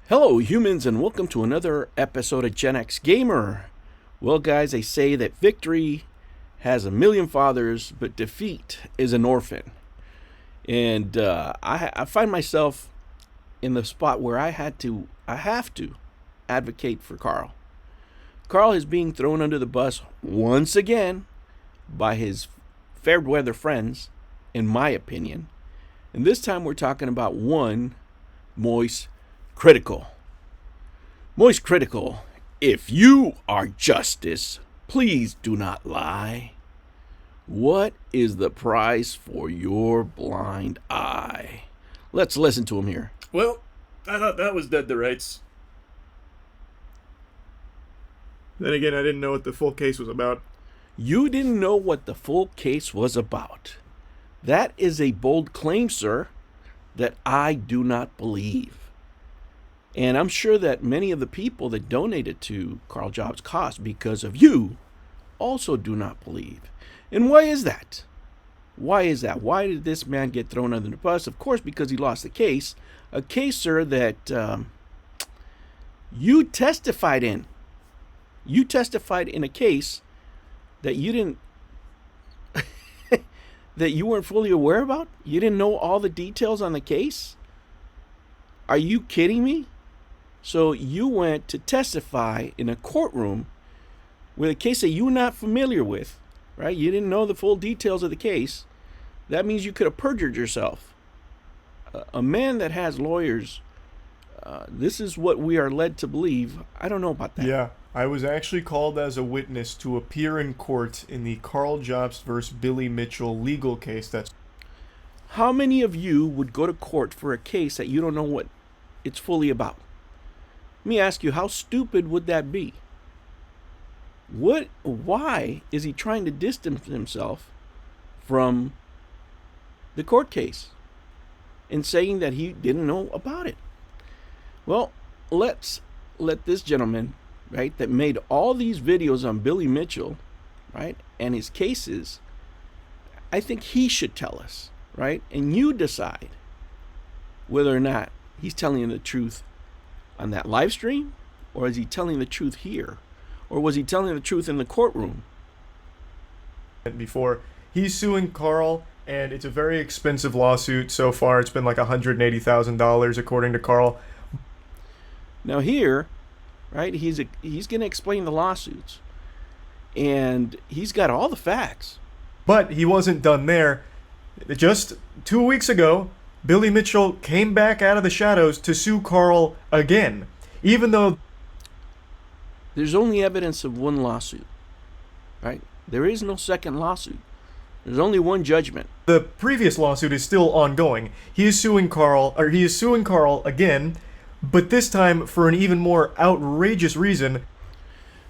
Hello, humans, and welcome to another episode of Gen X Gamer. Well, guys, they say that victory has a million fathers, but defeat is an orphan. And I find myself in the spot where I have to advocate for Karl. Karl is being thrown under the bus once again by his fair weather friends, in my opinion. And this time we're talking about one Moist Critical. Moist Critical, if you are justice, please do not lie. What is the price for your blind eye? Let's listen to him here. Well, I thought that was dead to rights. Then again, I didn't know what the full case was about. You didn't know what the full case was about. That is a bold claim, sir, that I do not believe. And I'm sure that many of the people that donated to Karl Jobst' cause because of you also do not believe. And why is that? Why is that? Why did this man get thrown under the bus? Of course, because he lost the case. A case, sir, that you testified in. You testified in a case that you didn't, that you weren't fully aware about? You didn't know all the details on the case? Are you kidding me? So you went to testify in a courtroom with a case that you were not familiar with, right? You didn't know the full details of the case. That means you could have perjured yourself. A man that has lawyers, this is what we are led to believe. I don't know about that. Yeah, I was actually called as a witness to appear in court in the Karl Jobst versus Billy Mitchell legal case. How many of you would go to court for a case that you don't know what it's fully about? Let me ask you, how stupid would that be? Why is he trying to distance himself from the court case and saying that he didn't know about it? Well, let's let this gentleman, right, that made all these videos on Billy Mitchell, right, and his cases, I think he should tell us, right? And you decide whether or not he's telling you the truth on that live stream, or is he telling the truth here? Or was he telling the truth in the courtroom? Before, he's suing Karl, and it's a very expensive lawsuit. So far, it's been like $180,000, according to Karl. Now here, right, he's going to explain the lawsuits. And he's got all the facts. But he wasn't done there. Just 2 weeks ago, Billy Mitchell came back out of the shadows to sue Karl again, even though there's only evidence of one lawsuit, right? There is no second lawsuit. There's only one judgment. The previous lawsuit is still ongoing. He is suing Karl again, but this time for an even more outrageous reason.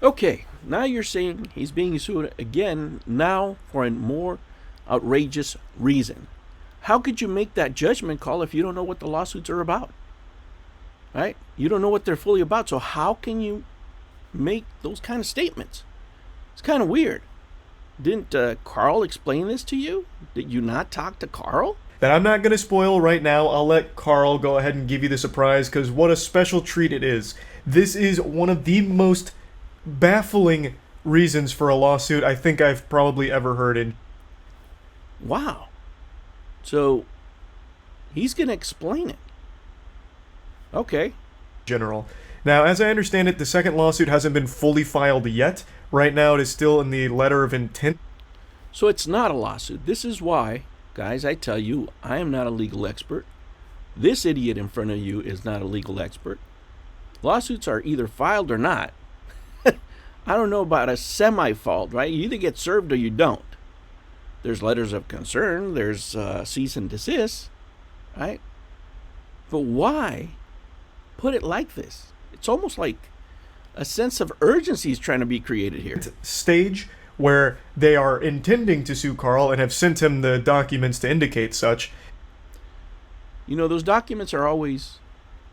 Okay, now you're saying he's being sued again, now for a more outrageous reason. How could you make that judgment call if you don't know what the lawsuits are about? Right? You don't know what they're fully about, so how can you make those kind of statements? It's kind of weird. Didn't Karl explain this to you? Did you not talk to Karl? That I'm not going to spoil right now. I'll let Karl go ahead and give you the surprise, because what a special treat it is. This is one of the most baffling reasons for a lawsuit I think I've probably ever heard in. Wow. So, he's going to explain it. Okay. General. Now, as I understand it, the second lawsuit hasn't been fully filed yet. Right now, it is still in the letter of intent. So it's not a lawsuit. This is why, guys, I tell you, I am not a legal expert. This idiot in front of you is not a legal expert. Lawsuits are either filed or not. I don't know about a semi-fault, right? You either get served or you don't. There's letters of concern. There's cease and desist, right? But why put it like this? It's almost like a sense of urgency is trying to be created here. Stage where they are intending to sue Karl and have sent him the documents to indicate such. You know, those documents are always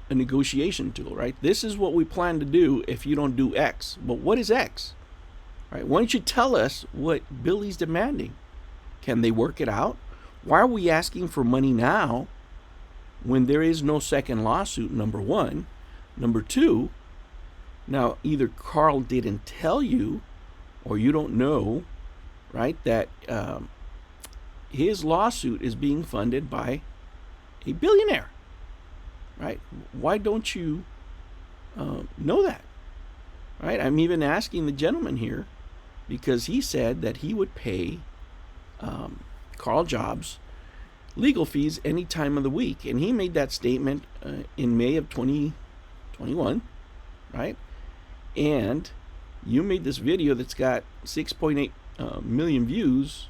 a negotiation tool, right? This is what we plan to do if you don't do X. But what is X? Right? Why don't you tell us what Billy's demanding? Can they work it out? Why are we asking for money now when there is no second lawsuit, number one? Number two, now either Karl didn't tell you or you don't know, right, that his lawsuit is being funded by a billionaire, right? Why don't you know that, right? I'm even asking the gentleman here because he said that he would pay Karl Jobst legal fees any time of the week, and he made that statement in May of 2021, right? And you made this video that's got 6.8 million views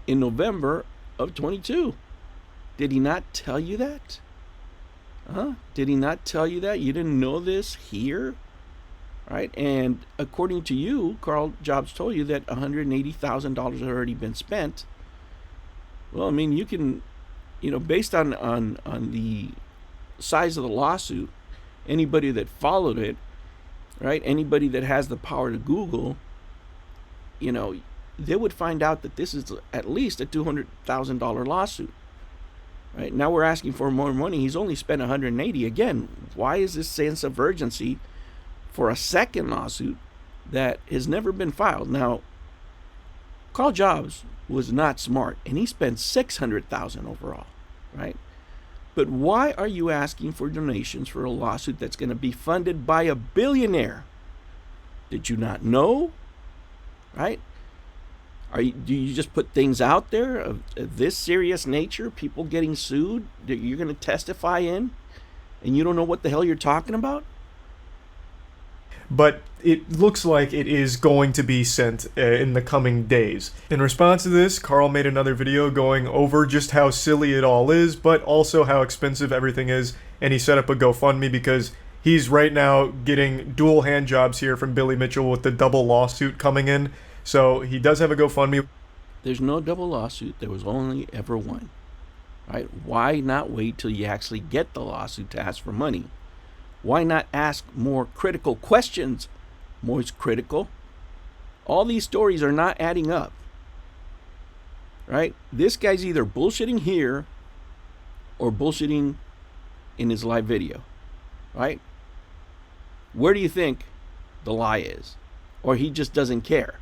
in November of 22. Did he not tell you that? Did he not tell you that? You didn't know this here? Right? And according to you, Karl Jobst told you that $180,000 had already been spent. Well, I mean, you can, based on the size of the lawsuit, anybody that followed it, right, anybody that has the power to Google, they would find out that this is at least a $200,000 lawsuit. Right? Now we're asking for more money. He's only spent $180,000. Again, why is this sense of urgency for a second lawsuit that has never been filed? Now, Karl Jobst was not smart, and he spent $600,000 overall, right? But why are you asking for donations for a lawsuit that's going to be funded by a billionaire? Did you not know? Right? Do you just put things out there of this serious nature, people getting sued that you're going to testify in, and you don't know what the hell you're talking about? But it looks like it is going to be sent in the coming days. In response to this, Karl made another video going over just how silly it all is, but also how expensive everything is, and he set up a GoFundMe because he's right now getting dual hand jobs here from Billy Mitchell with the double lawsuit coming in. So he does have a GoFundMe. There's no double lawsuit. There was only ever one. Right? Why not wait till you actually get the lawsuit to ask for money? Why not ask more critical questions? More critical. All these stories are not adding up. Right? This guy's either bullshitting here or bullshitting in his live video. Right? Where do you think the lie is? Or he just doesn't care?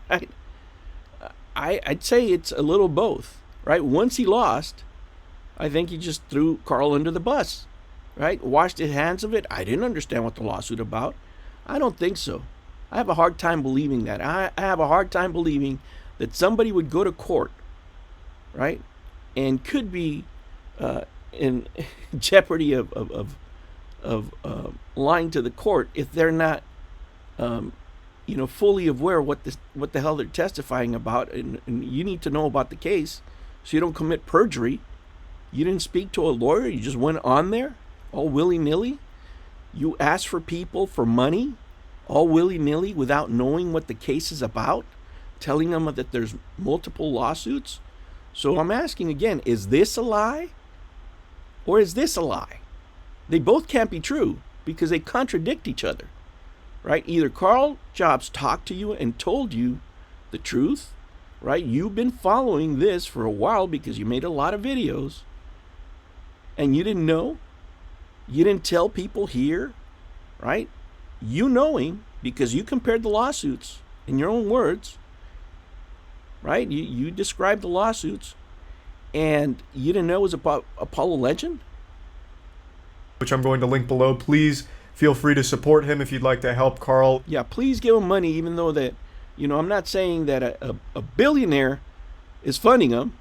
Right? I'd say it's a little both. Right? Once he lost, I think he just threw Karl under the bus. Right? Washed his hands of it. I didn't understand what the lawsuit about. I don't think so. I have a hard time believing that. I have a hard time believing that somebody would go to court, right, and could be in jeopardy of lying to the court if they're not, fully aware what the hell they're testifying about. And you need to know about the case so you don't commit perjury. You didn't speak to a lawyer. You just went on there all willy-nilly. You asked for people for money all willy-nilly without knowing what the case is about, telling them that there's multiple lawsuits. So I'm asking again, is this a lie or is this a lie? They both can't be true because they contradict each other, right? Either Karl Jobst talked to you and told you the truth, right? You've been following this for a while because you made a lot of videos and you didn't know. You didn't tell people here, right? You knowing because you compared the lawsuits in your own words, right? You described the lawsuits and you didn't know it was about Apollo Legend? Which I'm going to link below. Please feel free to support him if you'd like to help Karl. Yeah, please give him money, even though that, I'm not saying that a billionaire is funding him,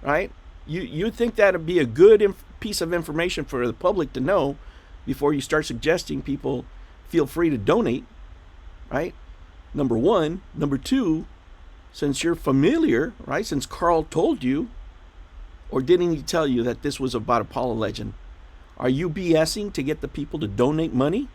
right? You think that would be a good piece of information for the public to know before you start suggesting people feel free to donate, right? Number one. Number two, since you're familiar, right, since Karl told you, or didn't he tell you that this was about Apollo Legend, are you BSing to get the people to donate money?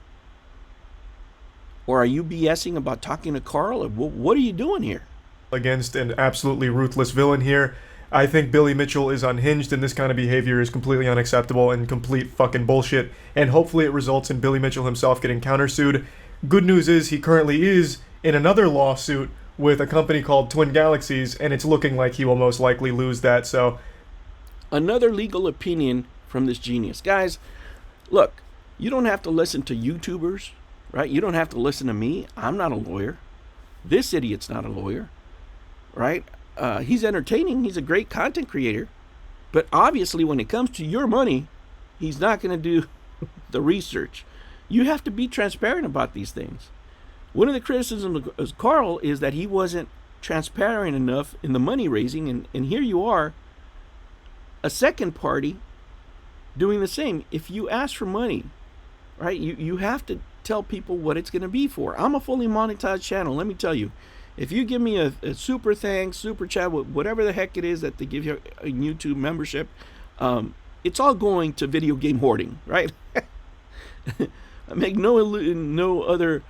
Or are you BSing about talking to Karl? Or what are you doing here? Against an absolutely ruthless villain here. I think Billy Mitchell is unhinged, and this kind of behavior is completely unacceptable and complete fucking bullshit. And hopefully it results in Billy Mitchell himself getting countersued. Good news is he currently is in another lawsuit with a company called Twin Galaxies, and it's looking like he will most likely lose that. So, another legal opinion from this genius. Guys, look, You don't have to listen to YouTubers, right? You don't have to listen to me. I'm not a lawyer. This idiot's not a lawyer, right? He's entertaining. He's a great content creator. But obviously, when it comes to your money, he's not going to do the research. You have to be transparent about these things. One of the criticisms of Karl is that he wasn't transparent enough in the money raising. And here you are, a second party doing the same. If you ask for money, right, you have to tell people what it's going to be for. I'm a fully monetized channel. Let me tell you, if you give me a super thanks, super chat, whatever the heck it is that they give you a YouTube membership, it's all going to video game hoarding, right? I make no other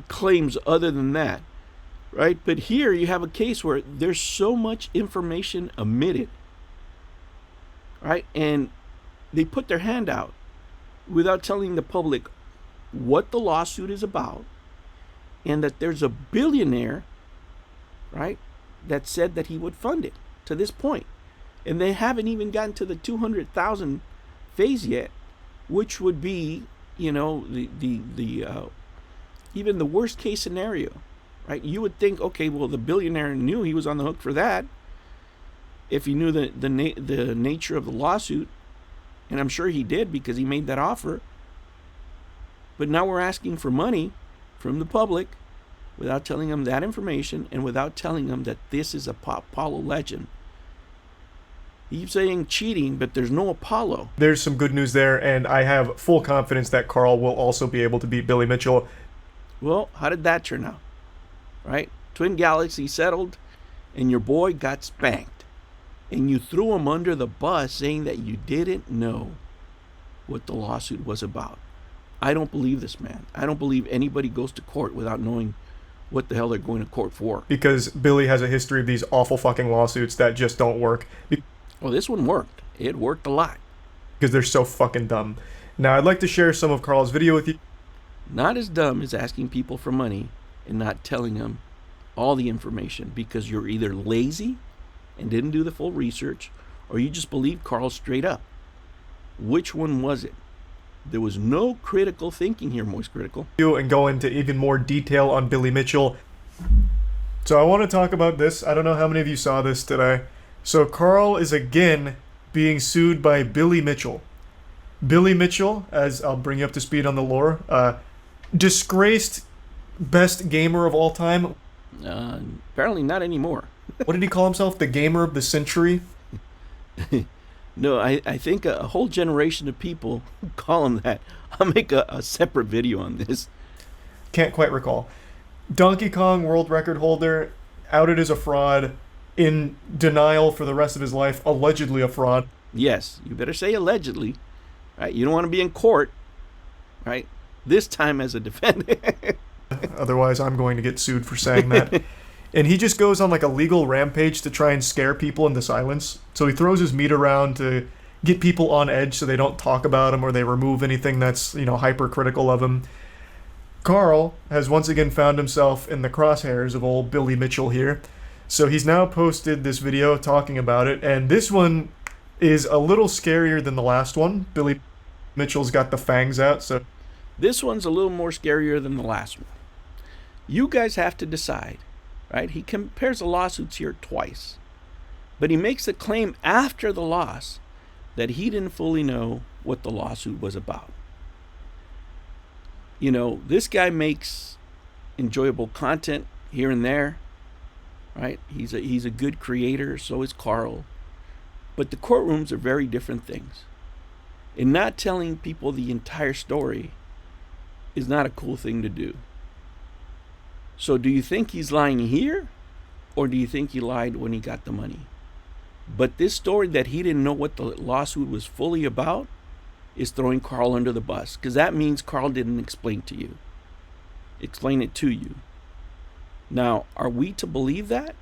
claims other than that, right? But here you have a case where there's so much information omitted, right? And they put their hand out without telling the public what the lawsuit is about, and that there's a billionaire, right, that said that he would fund it to this point. And they haven't even gotten to the 200,000 phase yet, which would be, the even the worst case scenario, right? You would think, okay, well, the billionaire knew he was on the hook for that if he knew the nature of the lawsuit, and I'm sure he did because he made that offer. But now we're asking for money from the public without telling them that information and without telling them that this is a Apollo legend. He's saying cheating, but there's no Apollo. There's some good news there, and I have full confidence that Karl will also be able to beat Billy Mitchell. Well, how did that turn out? Right? Twin Galaxy settled, and your boy got spanked. And you threw him under the bus saying that you didn't know what the lawsuit was about. I don't believe this, man. I don't believe anybody goes to court without knowing what the hell they're going to court for. Because Billy has a history of these awful fucking lawsuits that just don't work. Well, this one worked. It worked a lot. Because they're so fucking dumb. Now, I'd like to share some of Karl's video with you. Not as dumb as asking people for money and not telling them all the information, because you're either lazy and didn't do the full research, or you just believe Karl straight up. Which one was it? There was no critical thinking here, Moist Critical. And go into even more detail on Billy Mitchell. So I want to talk about this. I don't know how many of you saw this today. So Karl is again being sued by Billy Mitchell. Billy Mitchell, as I'll bring you up to speed on the lore, disgraced best gamer of all time. Apparently not anymore. What did he call himself? The gamer of the century? No, I think a whole generation of people call him that. I'll make a separate video on this. Can't quite recall. Donkey Kong world record holder, outed as a fraud, in denial for the rest of his life, allegedly a fraud. Yes, you better say allegedly, right? You don't want to be in court, right? This time as a defendant. Otherwise, I'm going to get sued for saying that. And he just goes on like a legal rampage to try and scare people into silence. So he throws his meat around to get people on edge so they don't talk about him or they remove anything that's, hypercritical of him. Karl has once again found himself in the crosshairs of old Billy Mitchell here. So he's now posted this video talking about it, and this one is a little scarier than the last one. Billy Mitchell's got the fangs out, so... This one's a little more scarier than the last one. You guys have to decide, right? He compares the lawsuits here twice, but he makes the claim after the loss that he didn't fully know what the lawsuit was about. This guy makes enjoyable content here and there, right? He's a good creator, so is Karl. But the courtrooms are very different things. And not telling people the entire story is not a cool thing to do. So do you think he's lying here, or do you think he lied when he got the money? But this story that he didn't know what the lawsuit was fully about is throwing Karl under the bus, because that means Karl didn't explain it to you. Now, are we to believe that?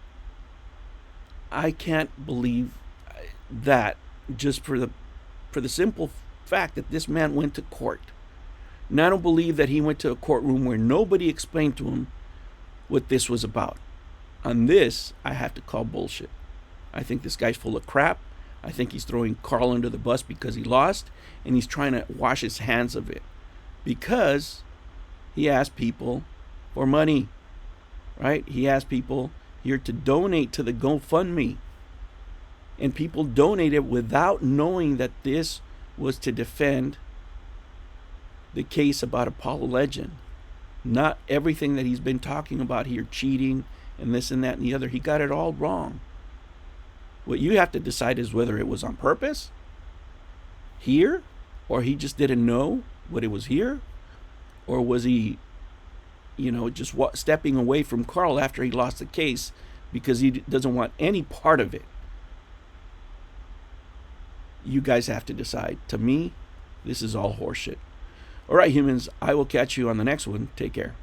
I can't believe that, just for the simple fact that this man went to court. And I don't believe that he went to a courtroom where nobody explained to him what this was about. On this, I have to call bullshit. I think this guy's full of crap. I think he's throwing Karl under the bus because he lost, and he's trying to wash his hands of it. because he asked people for money, right? He asked people here to donate to the GoFundMe. And people donated without knowing that this was to defend the case about Apollo Legend. Not everything that he's been talking about here, cheating and this and that and the other. He got it all wrong. What you have to decide is whether it was on purpose here, or he just didn't know what it was here, or was he, just stepping away from Karl after he lost the case because he doesn't want any part of it. You guys have to decide. To me, this is all horseshit. All right, humans, I will catch you on the next one. Take care.